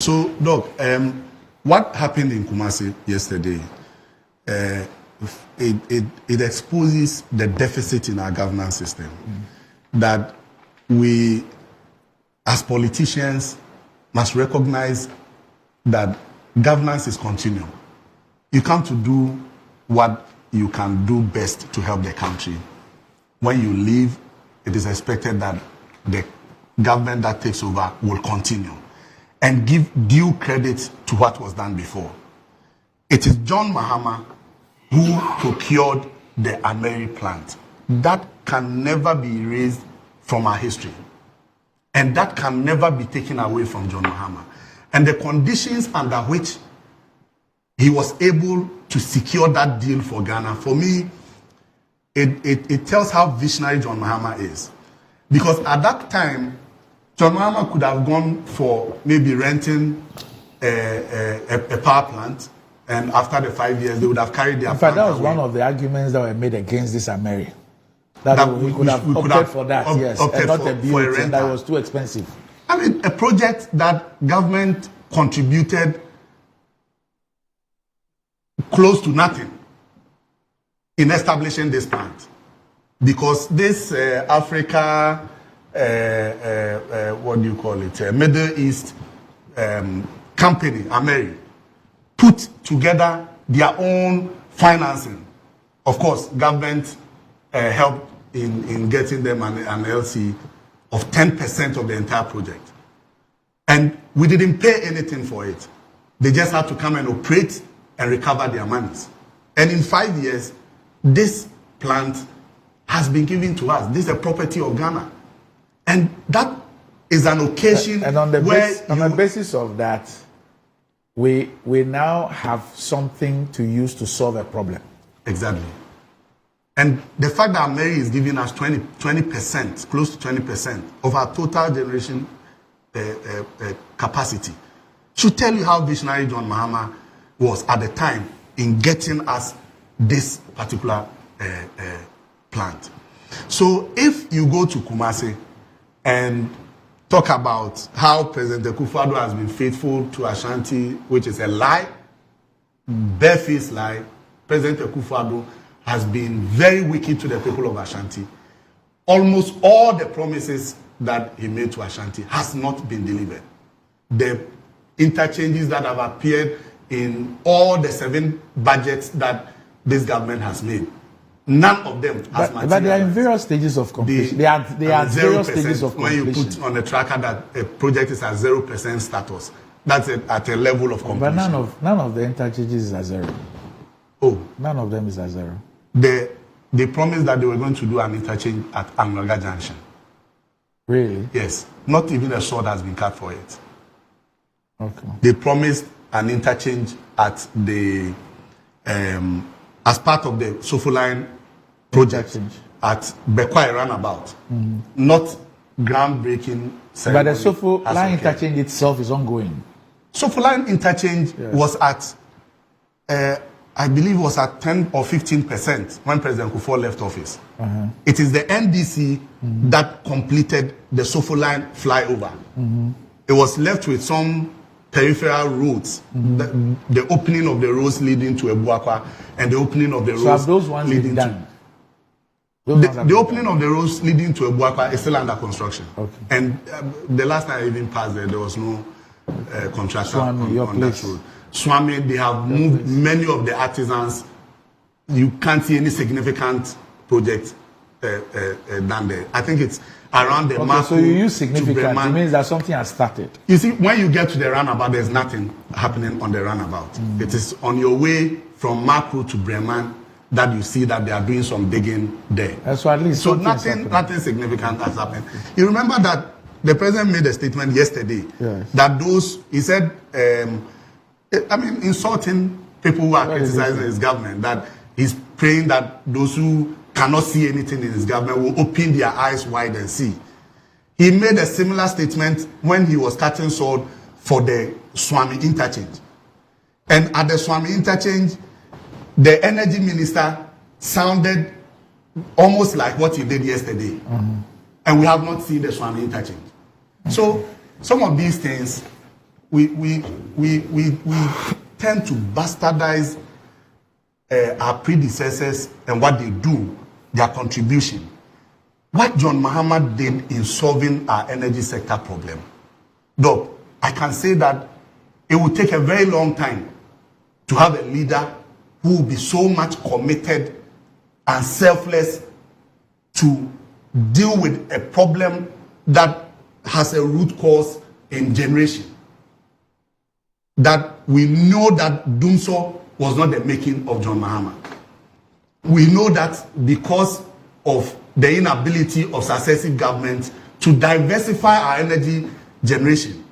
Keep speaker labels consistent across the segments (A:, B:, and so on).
A: So, Doc, what happened in Kumasi yesterday, it exposes the deficit in our governance system. That we, as politicians, must recognize that governance is continual. You come to do what you can do best to help the country. When you leave, it is expected that the government that takes over will continue and give due credit to what was done before. It is John Mahama who procured the Ameri plant. That can never be erased from our history. And that can never be taken away from John Mahama. And the conditions under which he was able to secure that deal for Ghana, for me, it tells how visionary John Mahama is. Because at that time, John Mahama could have gone for maybe renting a power plant, and after the 5 years, they would have carried their.
B: In fact, that was one of the arguments that were made against this Ameri. That we could have opted for that, yes, and not a BOT that was too expensive.
A: I mean, a project that government contributed close to nothing in establishing this plant, because this Africa, what do you call it, Middle East company, Ameri, put together their own financing. Of course, government helped in getting them an LC of 10% of the entire project. And we didn't pay anything for it. They just had to come and operate and recover their monies. And in 5 years, this plant has been given to us. This is a property of Ghana. And that is an occasion
B: and on the
A: where
B: on the basis of that, we now have something to use to solve a problem.
A: Exactly. And the fact that Ameri is giving us 20%, close to 20% of our total generation capacity should tell you how visionary John Mahama was at the time in getting us this particular plant. So if you go to Kumasi and talk about how President Akufo-Addo has been faithful to Ashanti, which is a lie, barefaced lie, President Akufo-Addo has been very wicked to the people of Ashanti. Almost all the promises that he made to Ashanti has not been delivered. The interchanges that have appeared in all the 7 budgets that this government has made, none of them has materialized.
B: But they are in various stages of completion. They are various stages of completion.
A: When you put on the tracker that a project is at 0% status, that's at a level of completion.
B: But none of the interchanges is at 0.
A: Oh.
B: None of them is at 0.
A: They promised that they were going to do an interchange at Brogya Junction.
B: Really?
A: Yes. Not even a sword has been cut for it.
B: Okay.
A: They promised an interchange at the as part of the Sofo Line project at Bekwai roundabout. Not groundbreaking ceremony.
B: But the Sofo Line interchange itself is ongoing.
A: Sofo Line interchange was at I believe it was at 10 or 15% when President Kufuor left office. It is the NDC that completed the Sofo Line flyover. It was left with some peripheral roads, the opening of the roads leading to Ebuakwa and the opening of the roads leading to... The opening of the roads leading to Ebuakwa is still under construction. Okay. And the last time I even passed there was no contractor on that road. Swami, they have moved many of the artisans. You can't see any significant project done there. I think it's around the mark.
B: So you use significant, it means that something has started.
A: You see, when you get to the roundabout, there's nothing happening on the roundabout. It is on your way from Makro to Breman that you see that they are doing some digging there.
B: So at least
A: nothing significant has happened. You remember that the president made a statement yesterday that he said, insulting people who are criticizing his government, that he's praying that those who cannot see anything in his government will open their eyes wide and see. He made a similar statement when he was cutting sword for the Swami interchange. And at the Swami interchange, the energy minister sounded almost like what he did yesterday. And we have not seen the Swami interchange. So some of these things we tend to bastardize our predecessors and what they do, their contribution. What John Mahama did in solving our energy sector problem, though I can say that it will take a very long time to have a leader who will be so much committed and selfless to deal with a problem that has a root cause in generation. That we know that Dumso was not the making of John Mahama. We know that because of the inability of successive governments to diversify our energy generation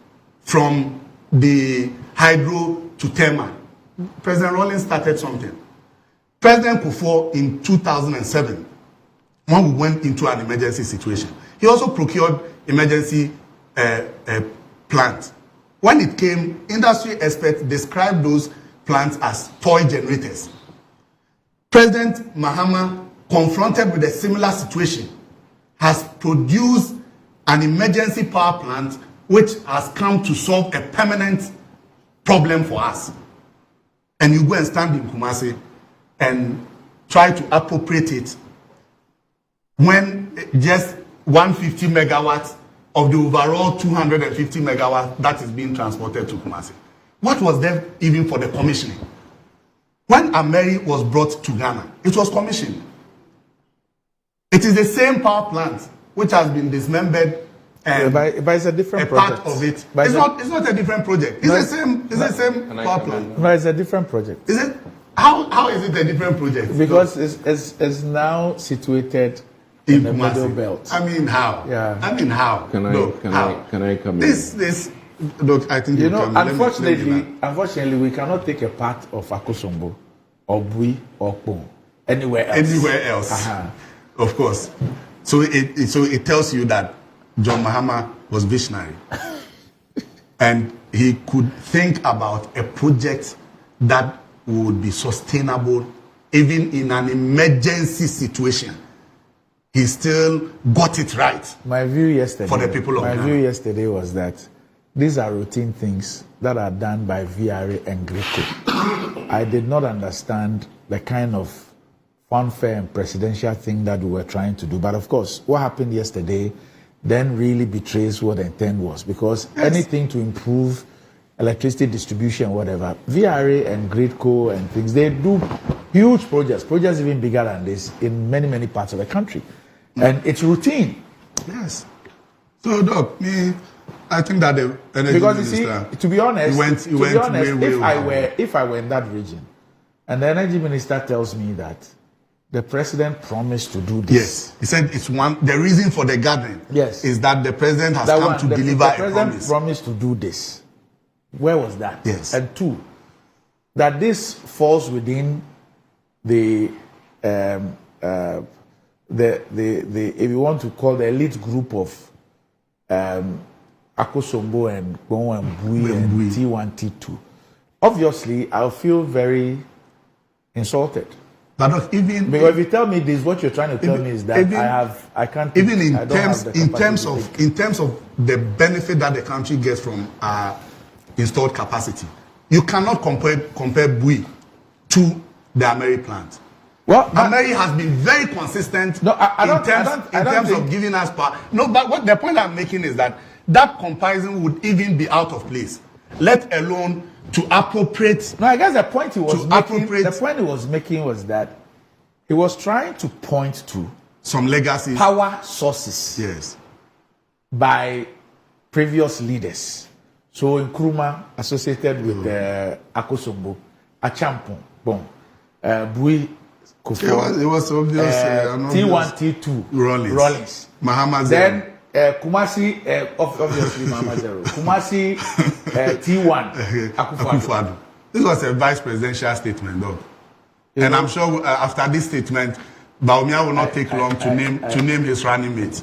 A: from the hydro to thermal. President Rawlings started something. President Kufuor in 2007, when we went into an emergency situation, he also procured emergency plants. When it came, industry experts described those plants as toy generators. President Mahama, confronted with a similar situation, has produced an emergency power plant which has come to solve a permanent problem for us. And you go and stand in Kumasi and try to appropriate it when just 150 megawatts of the overall 250 megawatts that is being transported to Kumasi. What was there even for the commissioning? When Ameri was brought to Ghana, it was commissioned. It is the same power plant which has been dismembered.
B: But it's a different project.
A: Part of it. It's not a different project. It's the same power plant.
B: No, it's a different project.
A: Is it? How is it a different project?
B: Because it's now situated in the middle belt.
A: I mean, how?
B: Yeah.
A: I mean, how?
C: Can I come in?
A: This. Look, I think.
B: You know, unfortunately, we cannot take a part of Akosombo, or Bui, or Pong anywhere else.
A: Anywhere else. Of course. So it tells you that John Mahama was visionary. And he could think about a project that would be sustainable even in an emergency situation. He still got it right.
B: My view yesterday
A: for the people of Ghana.
B: My view yesterday was that these are routine things that are done by VRA and Greco. I did not understand the kind of fanfare and presidential thing that we were trying to do. But of course, what happened yesterday then really betrays what the intent was, because anything to improve electricity distribution, whatever, VRA and Greco and things, they do huge projects even bigger than this in many, many parts of the country. And it's routine.
A: Yes. So, Doc, I think that the energy
B: because
A: minister,
B: you see, to be honest, if I were in that region, and the energy minister tells me that the president promised to do this.
A: Yes, he said it's the reason for the gathering.
B: Yes,
A: is that the president has come to deliver a promise. The president
B: promised to do this. Where was that?
A: Yes.
B: And two, that this falls within the if you want to call the elite group of Akosombo and Gbon and Bui and T1, T2. Obviously, I'll feel very insulted.
A: But not even
B: because if you tell me this, what you're trying to tell me is that I can't.
A: Even in terms of the benefit that the country gets from our installed capacity, you cannot compare Bui to the Ameri plant.
B: Well,
A: Ameri has been very consistent in terms of giving us power. No, but the point I'm making is that comparison would even be out of place, let alone to appropriate.
B: No, I guess the point he was making was that he was trying to point to
A: some legacy
B: power sources.
A: Yes.
B: By previous leaders. So Nkrumah associated with Akosombo, Achampong, Bui, Kufuor.
A: It was obvious.
B: T1, T2, Rawlings.
A: Mahama
B: then Kumasi, obviously Mahama Zero. Kumasi, T1, Akufo-Addo.
A: This was a vice presidential statement, though. And I'm sure after this statement, Bawumia will not take long to name his running mate.